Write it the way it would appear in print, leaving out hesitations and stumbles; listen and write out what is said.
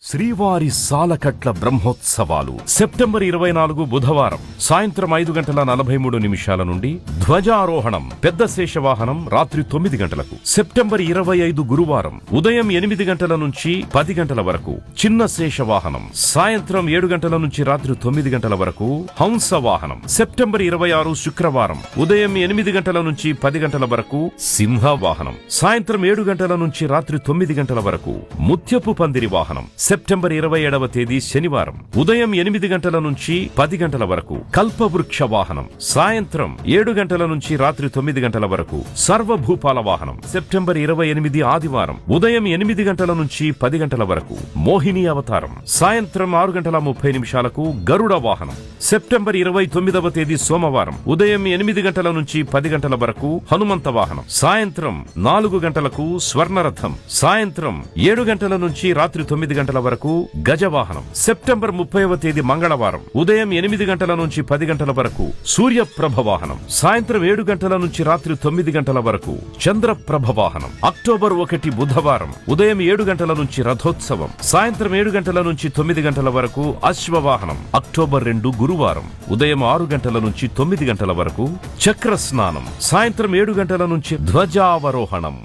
శ్రీవారి సాలకట్ల బ్రహ్మోత్సవాలు సెప్టెంబర్ 24 బుధవారం సాయంత్రం 5:43 నుండి ధ్వజారోహణం పెద్ద శేషవాహనం రాత్రి 9 గంటలకు. సెప్టెంబర్ 25 గురువారం ఉదయం 8 గంటల నుంచి 10 గంటల వరకు చిన్న శేషవాహనం, సాయంత్రం 7 గంటల నుంచి రాత్రి 9 గంటల వరకు హంస వాహనం. సెప్టెంబర్ 26 శుక్రవారం ఉదయం 8 గంటల నుంచి 10 గంటల వరకు సింహ వాహనం, సాయంత్రం 7 గంటల నుంచి రాత్రి 9 గంటల వరకు ముత్యపు పందిరి వాహనం. సెప్టెంబర్ 27వ తేదీ శనివారం ఉదయం 8 గంటల నుంచి 10 గంటల వరకు కల్పవృక్ష వాహనం, సాయంత్రం 7 గంటల నుంచి రాత్రి 9 గంటల వరకు సర్వభూపాల వాహనం. సెప్టెంబర్ 28 ఆదివారం ఉదయం 8 గంటల నుంచి 10 గంటల వరకు మోహిని అవతారం, సాయంత్రం 6:30 గరుడ వాహనం. సెప్టెంబర్ 29వ తేదీ సోమవారం ఉదయం 8 గంటల నుంచి 10 గంటల వరకు హనుమంత వాహనం, సాయంత్రం 4 గంటలకు స్వర్ణరథం, సాయంత్రం 7 గంటల నుంచి రాత్రి 9 గంటల వరకు గజవాహనం. సెప్టెంబర్ 30వ తేదీ మంగళవారం ఉదయం 8 గంటల నుంచి 10 గంటల వరకు సూర్యప్రభ వాహనం, సాయంత్రం 7 గంటల నుంచి రాత్రి 9 గంటల వరకు చంద్రప్రభ వాహనం. అక్టోబర్ 1 బుధవారం ఉదయం 7 గంటల నుంచి రథోత్సవం, సాయంత్రం 7 గంటల నుంచి 9 గంటల వరకు అశ్వవాహనం. అక్టోబర్ 2 గురువారం ఉదయం 6 గంటల నుంచి 9 గంటల వరకు చక్ర స్నానం, సాయంత్రం 7 గంటల నుంచి ధ్వజావరోహణం.